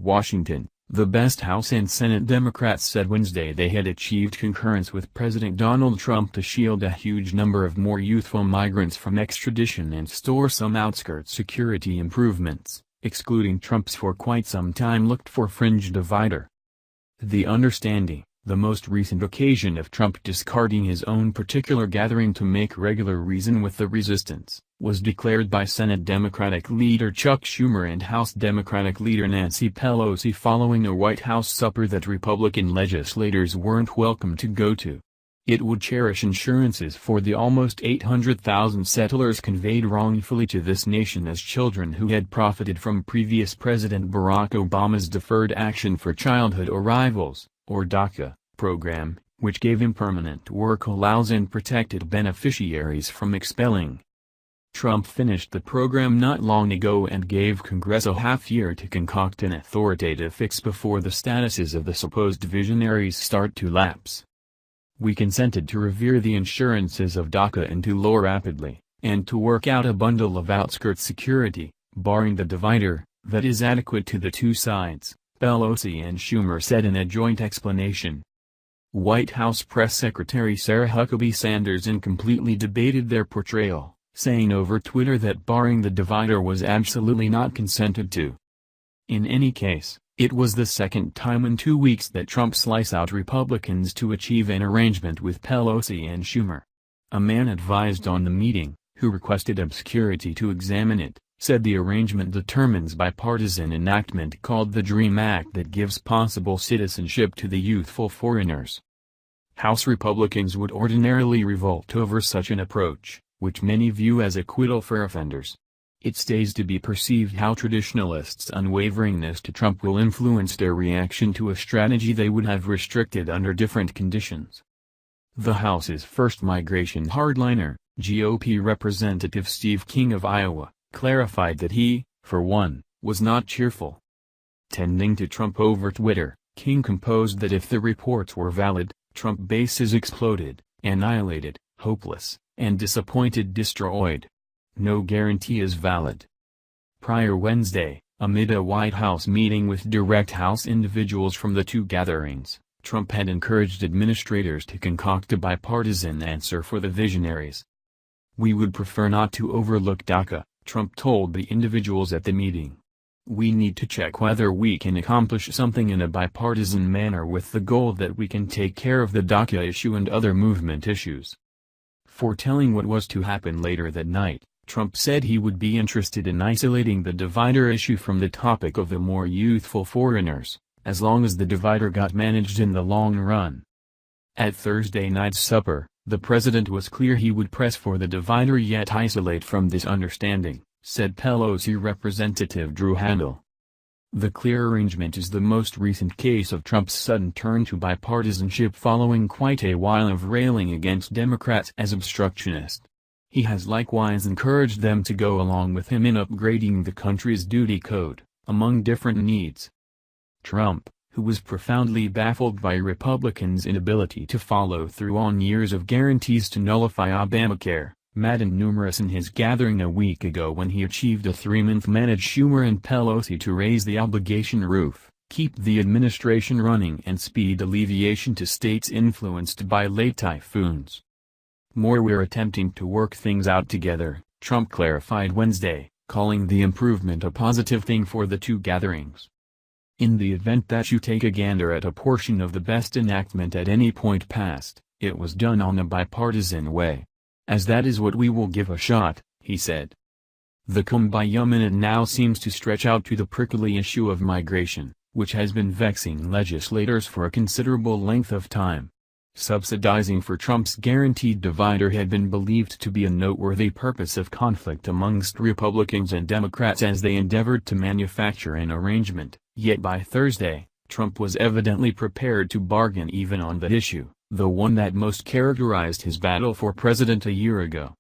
Washington, the best House and Senate Democrats said Wednesday they had achieved concurrence with President Donald Trump to shield a huge number of more youthful migrants from extradition and store some outskirt security improvements, excluding Trump's for quite some time looked for fringe divider. The understanding, the most recent occasion of Trump discarding his own particular gathering to make regular reason with the resistance, was declared by Senate Democratic leader Chuck Schumer and House Democratic leader Nancy Pelosi following a White House supper that Republican legislators weren't welcome to go to. It would cherish insurances for the almost 800,000 settlers conveyed wrongfully to this nation as children who had profited from previous President Barack Obama's Deferred Action for Childhood Arrivals, or DACA, program, which gave impermanent work allows and protected beneficiaries from expelling. Trump finished the program not long ago and gave Congress a half-year to concoct an authoritative fix before the statuses of the supposed visionaries start to lapse. We consented to revere the insurances of DACA and to law rapidly, and to work out a bundle of outskirt security, barring the divider, that is adequate to the two sides, Pelosi and Schumer said in a joint explanation. White House Press Secretary Sarah Huckabee Sanders incompletely debated their portrayal, saying over Twitter that barring the divider was absolutely not consented to. In any case, it was the second time in 2 weeks that Trump sliced out Republicans to achieve an arrangement with Pelosi and Schumer. A man advised on the meeting, who requested obscurity to examine it, said the arrangement determines bipartisan enactment called the DREAM Act that gives possible citizenship to the youthful foreigners. House Republicans would ordinarily revolt over such an approach, which many view as acquittal for offenders. It stays to be perceived how traditionalists' unwaveringness to Trump will influence their reaction to a strategy they would have restricted under different conditions. The House's first migration hardliner, GOP Representative Steve King of Iowa, clarified that he, for one, was not cheerful. Tending to Trump over Twitter, King composed that if the reports were valid, Trump base is exploded, annihilated, hopeless, and disappointed destroyed. No guarantee is valid. Prior Wednesday, amid a White House meeting with direct House individuals from the two gatherings, Trump had encouraged administrators to concoct a bipartisan answer for the visionaries. We would prefer not to overlook DACA, Trump told the individuals at the meeting. We need to check whether we can accomplish something in a bipartisan manner with the goal that we can take care of the DACA issue and other movement issues. Foretelling what was to happen later that night, Trump said he would be interested in isolating the divider issue from the topic of the more youthful foreigners, as long as the divider got managed in the long run. At Thursday night's supper, the president was clear he would press for the divider yet isolate from this understanding, said Pelosi Representative Drew Handel. The clear arrangement is the most recent case of Trump's sudden turn to bipartisanship following quite a while of railing against Democrats as obstructionist. He has likewise encouraged them to go along with him in upgrading the country's duty code, among different needs. Trump, who was profoundly baffled by Republicans' inability to follow through on years of guarantees to nullify Obamacare, maddened numerous in his gathering a week ago when he achieved a 3-month managed Schumer and Pelosi to raise the obligation roof, keep the administration running and speed alleviation to states influenced by late typhoons. We're attempting to work things out together, Trump clarified Wednesday, calling the improvement a positive thing for the two gatherings. In the event that you take a gander at a portion of the best enactment at any point past, it was done on a bipartisan way. As that is what we will give a shot, he said. The impermanent now seems to stretch out to the prickly issue of migration, which has been vexing legislators for a considerable length of time. Subsidizing for Trump's guaranteed divider had been believed to be a noteworthy purpose of conflict amongst Republicans and Democrats as they endeavored to manufacture an arrangement, yet by Thursday, Trump was evidently prepared to bargain even on that issue, the one that most characterized his battle for president a year ago.